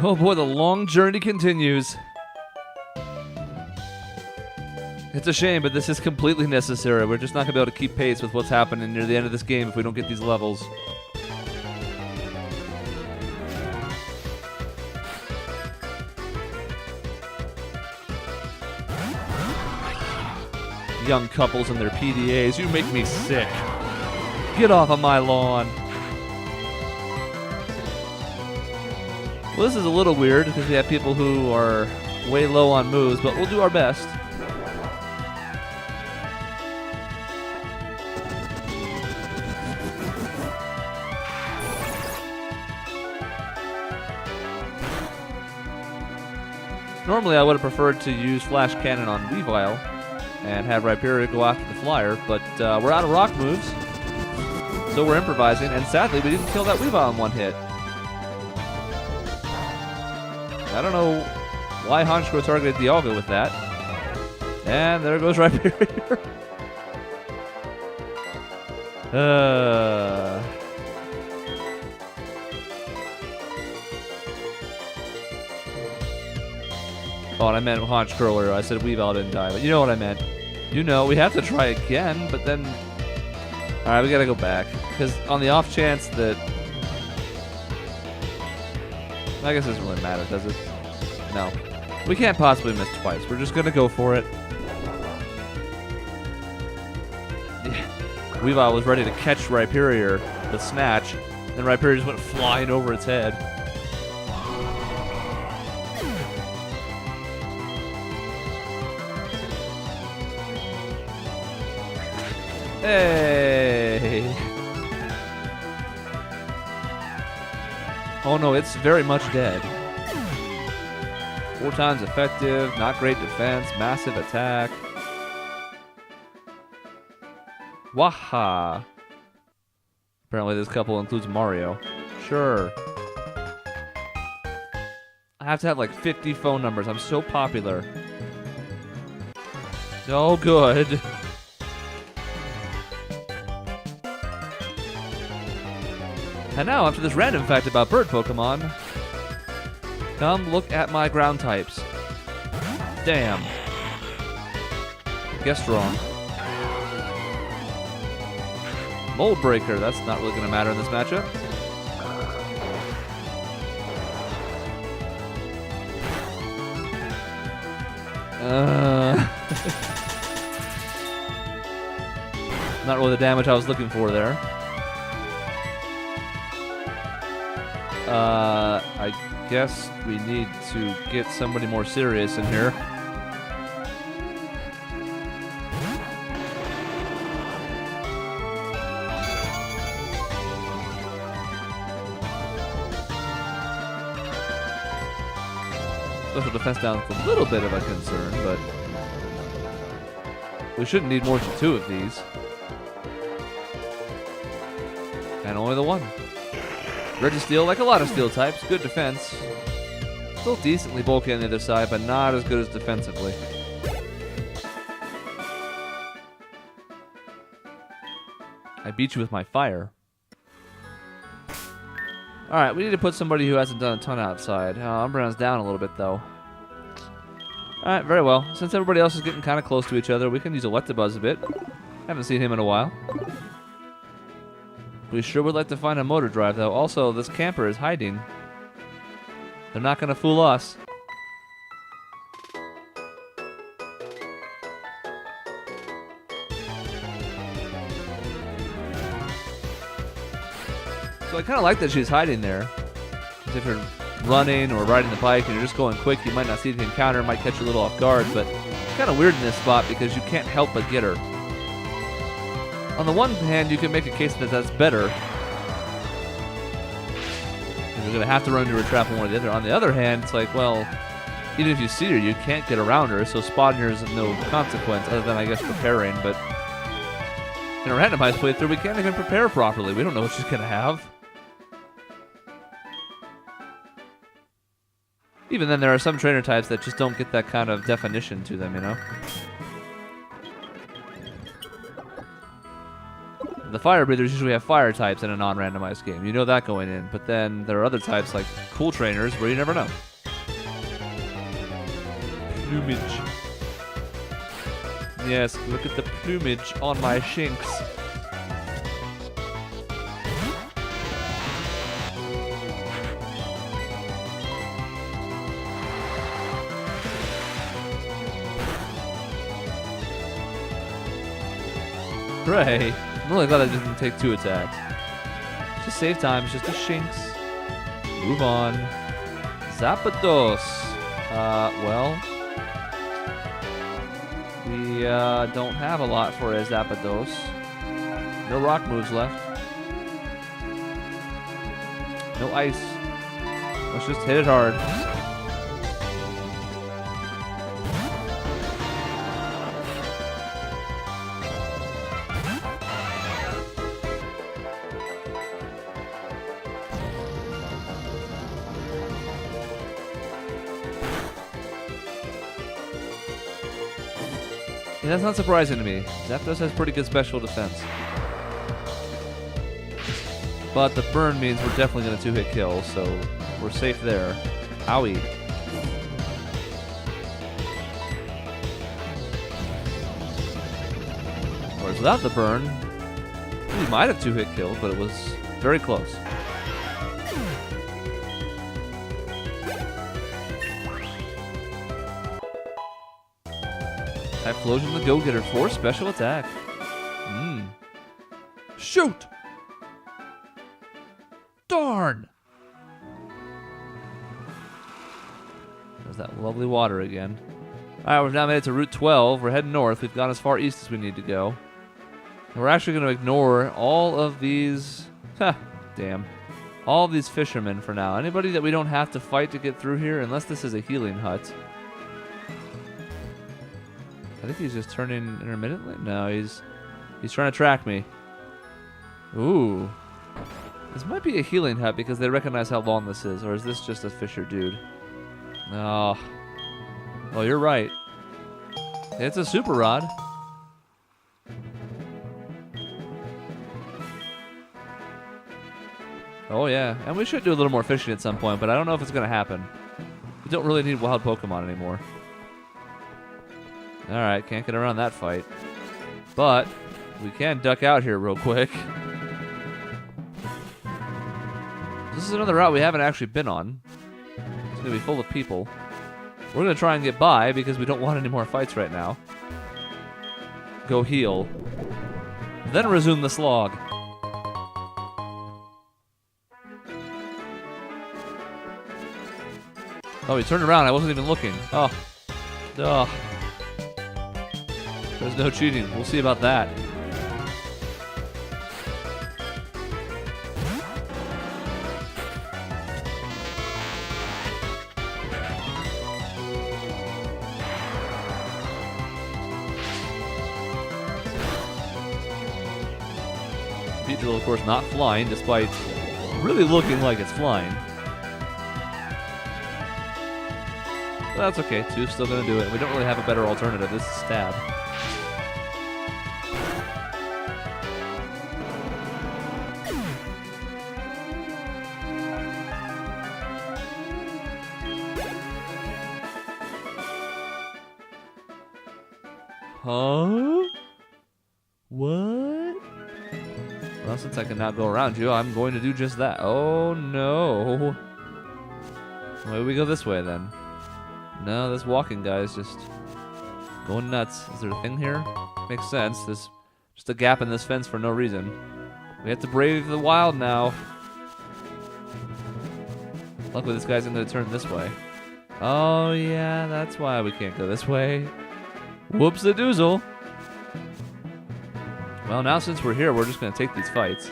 Oh boy, the long journey continues. It's a shame, but this is completely necessary. We're just not going to be able to keep pace with what's happening near the end of this game if we don't get these levels. Young couples and their PDAs, you make me sick. Get off of my lawn. Well, this is a little weird because we have people who are way low on moves, but we'll do our best. Normally, I would have preferred to use Flash Cannon on Weavile and have Rhyperior go after the flyer, but we're out of rock moves, so we're improvising, and sadly, we didn't kill that Weavile in one hit. I don't know why Honchkrow targeted Dialga with that. And there goes Rhyperior. Oh, and I meant Honchkrow earlier. I said Weavile didn't die, but you know what I meant. You know, we have to try again, but then... Alright, we gotta go back. Because on the off chance that... I guess it doesn't really matter, does it? No. We can't possibly miss twice. We're just gonna go for it. Yeah. Weavile was ready to catch Rhyperior with Snatch, then Rhyperior just went flying over its head. Hey! Oh no, it's very much dead. 4 times effective, not great defense, massive attack. Waha! Apparently this couple includes Mario. Sure. I have to have like 50 phone numbers. I'm so popular. No good. And now, after this random fact about bird Pokemon, come look at my ground types. Damn. Guessed wrong. Mold Breaker, that's not really going to matter in this matchup. Not really the damage I was looking for there. I guess we need to get somebody more serious in here. Special defense down is a little bit of a concern, but we shouldn't need more than 2 of these. And only the 1. Registeel, like a lot of steel types, good defense. Still decently bulky on the other side, but not as good as defensively. I beat you with my fire. Alright, we need to put somebody who hasn't done a ton outside. Umbreon's down a little bit, though. Alright, very well. Since everybody else is getting kind of close to each other, we can use Electabuzz a bit. Haven't seen him in a while. We sure would like to find a motor drive, though. Also, this camper is hiding. They're not going to fool us. So I kind of like that she's hiding there. Because if you're running or riding the bike and you're just going quick, you might not see the encounter, it might catch you a little off guard, but it's kind of weird in this spot because you can't help but get her. On the one hand, you can make a case that that's better. You're going to have to run into her trap one or the other. On the other hand, it's like, well, even if you see her, you can't get around her, so spotting her is of no consequence other than, I guess, preparing. But in a randomized playthrough, we can't even prepare properly. We don't know what she's going to have. Even then, there are some trainer types that just don't get that kind of definition to them, you know? The fire breathers usually have fire types in a non-randomized game. You know that going in. But then there are other types like cool trainers where you never know. Plumage. Yes, look at the plumage on my Shinx. Hooray. I'm really glad I didn't take 2 attacks. Just save time, it's just a Shinx. Move on. Zapdos. Well, we don't have a lot for a Zapdos. No rock moves left. No ice. Let's just hit it hard. Yeah, that's not surprising to me. Zapdos has pretty good special defense. But the burn means we're definitely going to 2-hit kill, so we're safe there. Owie. Whereas without the burn, we might have 2-hit killed, but it was very close. Typhlosion the Go-Getter for special attack. Shoot! Darn! There's that lovely water again. Alright, we've now made it to Route 12. We're heading north. We've gone as far east as we need to go. And we're actually going to ignore all of these... damn. All of these fishermen for now. Anybody that we don't have to fight to get through here, unless this is a healing hut. I think he's just turning intermittently. No, he's trying to track me. Ooh. This might be a healing hut because they recognize how long this is. Or is this just a fisher dude? No. Oh, you're right. It's a super rod. Oh, yeah. And we should do a little more fishing at some point, but I don't know if it's going to happen. We don't really need wild Pokemon anymore. Alright, can't get around that fight. But we can duck out here real quick. This is another route we haven't actually been on. It's going to be full of people. We're going to try and get by because we don't want any more fights right now. Go heal. Then resume the slog. Oh, he turned around. I wasn't even looking. Oh. Duh. There's no cheating. We'll see about that. Beetle, of course, not flying, despite really looking like it's flying. But that's okay. Two's still going to do it. We don't really have a better alternative. This is stab. Huh? What? Well, since I can now go around you, I'm going to do just that. Oh, no. Maybe we go this way, then. No, this walking guy is just going nuts. Is there a thing here? Makes sense. There's just a gap in this fence for no reason. We have to brave the wild now. Luckily, this guy's going to turn this way. Oh, yeah, that's why we can't go this way. Whoops-a-doozle. Well, now since we're here, we're just going to take these fights.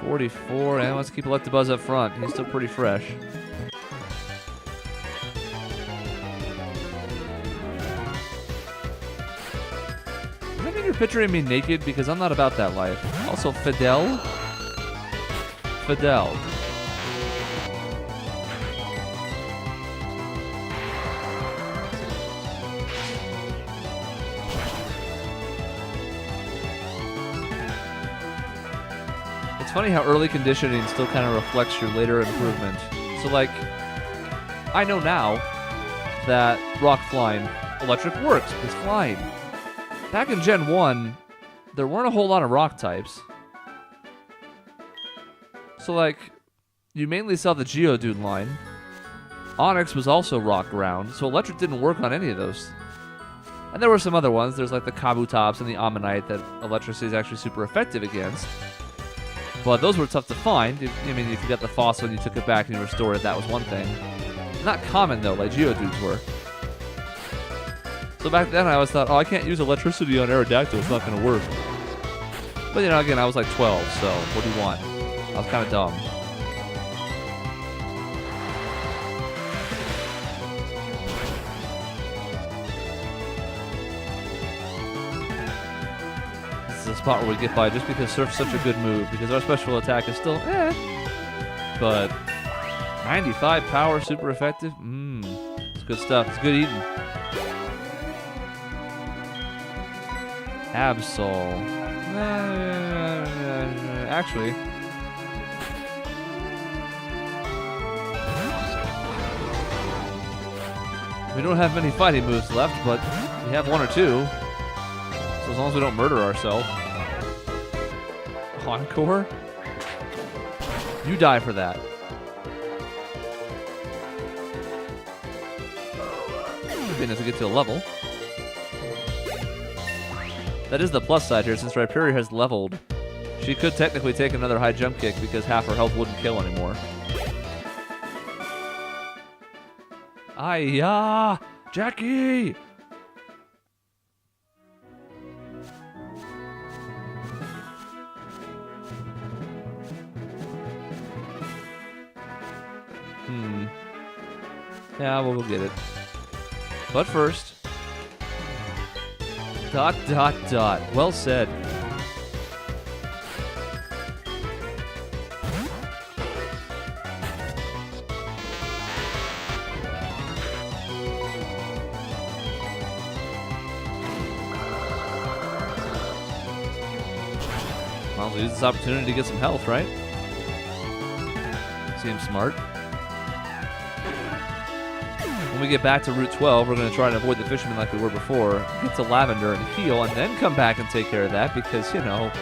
44, and let's keep Electabuzz up front. He's still pretty fresh. Does that mean you're picturing me naked? Because I'm not about that life. Also, Fidel? Fidel. It's funny how early conditioning still kind of reflects your later improvement. So, like, I know now that rock flying electric works. It's flying. Back in Gen 1, there weren't a whole lot of rock types. So, like, you mainly saw the Geodude line. Onix was also rock ground, so electric didn't work on any of those. And there were some other ones. There's like the Kabutops and the Ammonite that electricity is actually super effective against. But those were tough to find. I mean, if you got the fossil and you took it back and you restored it, that was one thing. Not common, though, like Geodudes were. So back then, I always thought, oh, I can't use electricity on Aerodactyl. It's not going to work. But, you know, again, I was like 12, so what do you want? I was kind of dumb. This is a spot where we get by just because Surf's such a good move, because our special attack is still but 95 power, super effective. It's good stuff. It's good eating. Absol. Actually, we don't have many fighting moves left, but we have one or two. So as long as we don't murder ourselves. Encore? You die for that. As we get to a level. That is the plus side here, since Rhyperior has leveled. She could technically take another high jump kick because half her health wouldn't kill anymore. Ay-ya! Jackie! Yeah, we'll go get it. But first... ... Well said. I'll use this opportunity to get some health, right? Seems smart. When we get back to Route 12, we're going to try and avoid the fishermen like we were before, get to Lavender and heal, and then come back and take care of that because, you know,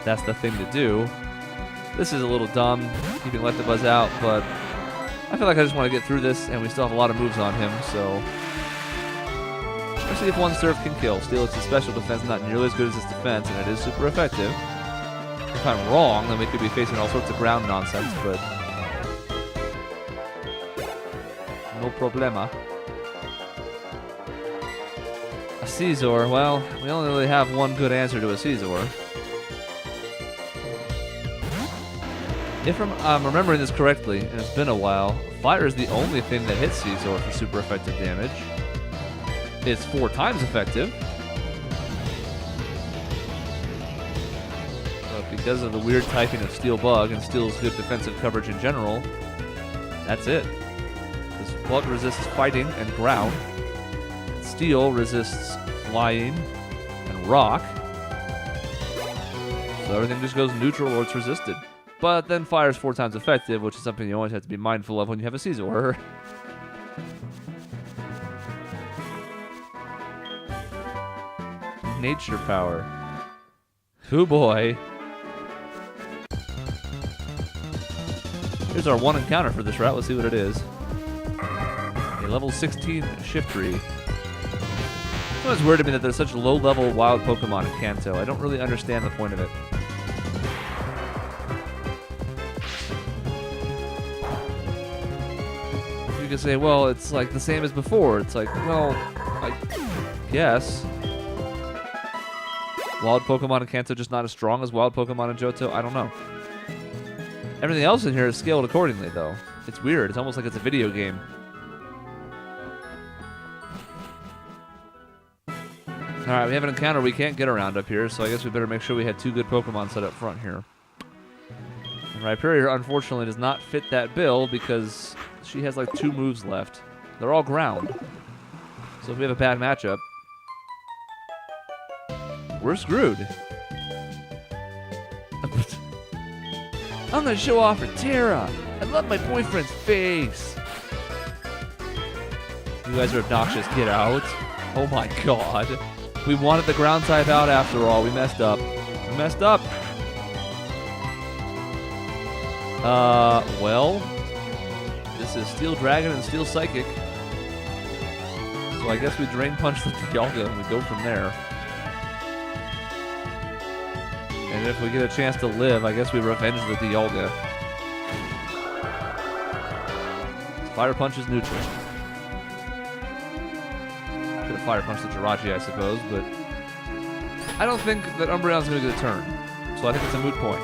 that's the thing to do. This is a little dumb, keeping Electabuzz out, but I feel like I just want to get through this, and we still have a lot of moves on him, so... Especially if one Surf can kill. Steelix's special defense not nearly as good as its defense, and it is super effective. If I'm wrong, then we could be facing all sorts of ground nonsense, but... no problema. A Scizor. Well, we only really have one good answer to a Scizor. If I'm remembering this correctly, and it's been a while, Fire is the only thing that hits Scizor for super effective damage. It's 4 times effective. But because of the weird typing of Steel Bug and Steel's good defensive coverage in general, that's it. Bug resists fighting and ground. Steel resists flying and rock. So everything just goes neutral or it's resisted. But then Fire's 4 times effective, which is something you always have to be mindful of when you have a Scizor. Nature power. Oh boy. Here's our one encounter for this route. Let's see what it is. Level 16 Shiftry. It's always weird to me that there's such low-level wild Pokemon in Kanto. I don't really understand the point of it. You can say, well, it's like the same as before. It's like, well, I guess. Wild Pokemon in Kanto just not as strong as wild Pokemon in Johto? I don't know. Everything else in here is scaled accordingly, though. It's weird. It's almost like it's a video game. Alright, we have an encounter we can't get around up here, so I guess we better make sure we had 2 good Pokemon set up front here. And Rhyperior, unfortunately, does not fit that bill because she has like 2 moves left. They're all ground. So if we have a bad matchup, we're screwed. I'm gonna show off for Tara. I love my boyfriend's face. You guys are obnoxious. Get out. Oh my god. We wanted the ground type out after all. We messed up. We messed up. Well, this is Steel Dragon and Steel Psychic. So I guess we Drain Punch the Dialga and we go from there. And if we get a chance to live, I guess we revenge the Dialga. Fire Punch is neutral. Could have Fire Punched the Jirachi, I suppose, but I don't think that Umbreon's going to get a turn. So I think it's a moot point.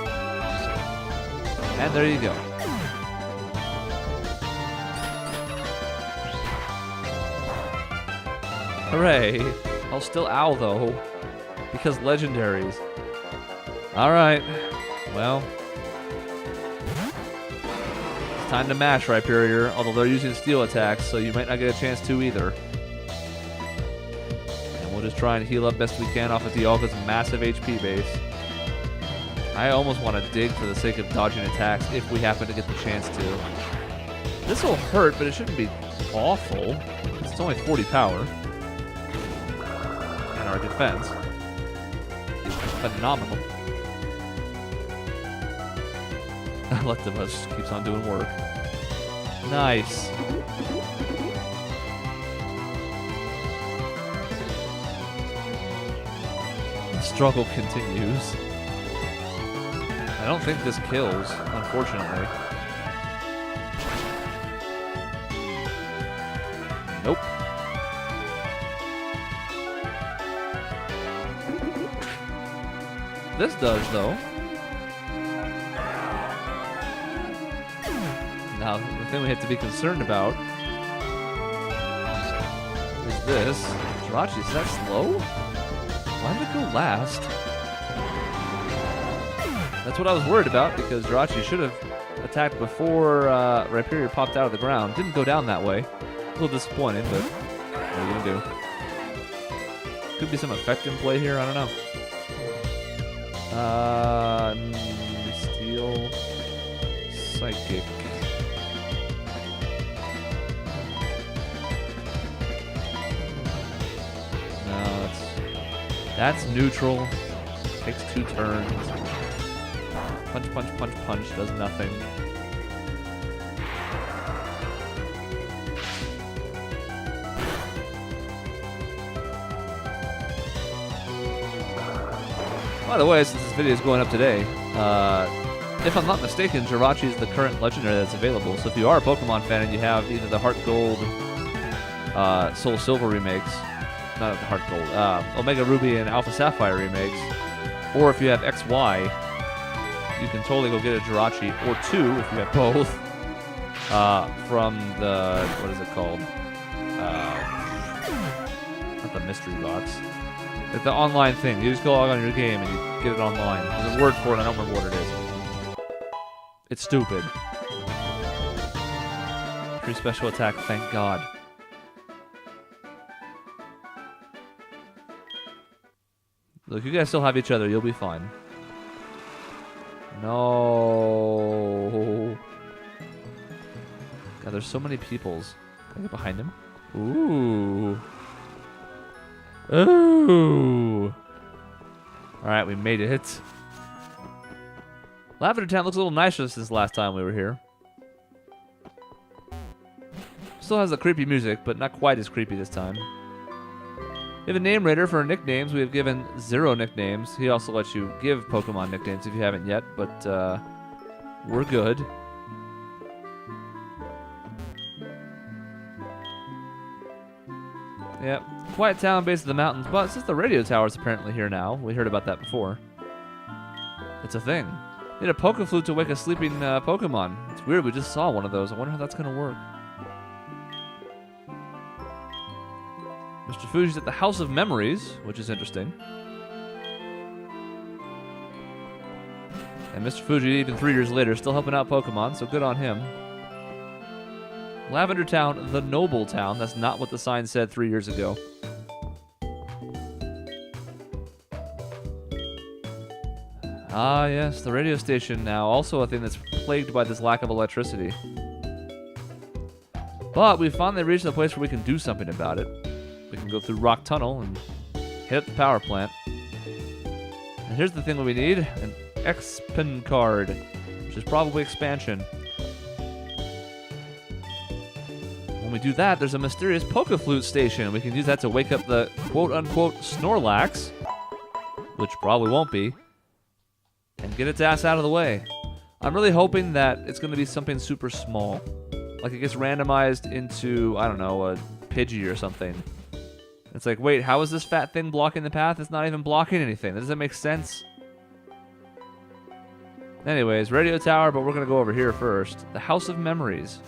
And there you go. Hooray. I'll still owl, though, because legendaries. Alright. Well. It's time to mash Rhyperior, although they're using steel attacks, so you might not get a chance to either. And we'll just try and heal up best we can off of Dialga's massive HP base. I almost want to dig for the sake of dodging attacks if we happen to get the chance to. This will hurt, but it shouldn't be awful. It's only 40 power. And our defense is phenomenal. Electabuzz keeps on doing work. Nice. The struggle continues. I don't think this kills, unfortunately. Nope. This does, though. Now, the thing we have to be concerned about is this. Jirachi, is that slow? Why did it go last? That's what I was worried about, because Jirachi should have attacked before Rhyperior popped out of the ground. Didn't go down that way. A little disappointing, but what are you going to do? Could be some effect in play here, I don't know. Steel Psychic. No, that's neutral. Takes 2 turns. Punch, punch, punch, punch does nothing. By the way, since this video is going up today, if I'm not mistaken, Jirachi is the current legendary that's available. So if you are a Pokemon fan and you have either the HeartGold, Soul Silver remakes, not the HeartGold, Omega Ruby and Alpha Sapphire remakes, or if you have XY, you can totally go get a Jirachi, or 2 if you have both, from the, what is it called? Not the mystery box. Like the online thing. You just go log on your game and you get it online. There's a word for it, I don't remember what it is. It's stupid. Free special attack, thank God. Look, you guys still have each other, you'll be fine. No. God, there's so many peoples. Can I get behind him? Ooh. Ooh. Alright, we made it. Lavender Town looks a little nicer since last time we were here. Still has the creepy music, but not quite as creepy this time. We have a name raider for our nicknames. We have given 0 nicknames. He also lets you give Pokemon nicknames if you haven't yet, but we're good. Yep. Quiet town, base of the mountains, but since the radio tower is apparently here now, we heard about that before. It's a thing. Need a Pokeflute to wake a sleeping Pokemon. It's weird, we just saw one of those. I wonder how that's going to work. Mr. Fuji's at the House of Memories, which is interesting. And Mr. Fuji, even 3 years later, still helping out Pokemon, so good on him. Lavender Town, the noble town. That's not what the sign said 3 years ago. Ah, yes, the radio station now. Also a thing that's plagued by this lack of electricity. But we finally reached the place where we can do something about it. We can go through Rock Tunnel and hit up the power plant. And here's the thing that we need. An X-Pin card, which is probably expansion. When we do that, there's a mysterious Poke Flute station. We can use that to wake up the quote-unquote Snorlax, which probably won't be, and get its ass out of the way. I'm really hoping that it's going to be something super small. Like it gets randomized into, I don't know, a Pidgey or something. It's like, wait, how is this fat thing blocking the path? It's not even blocking anything. That doesn't make sense. Anyways, radio tower, but we're going to go over here first. The House of Memories.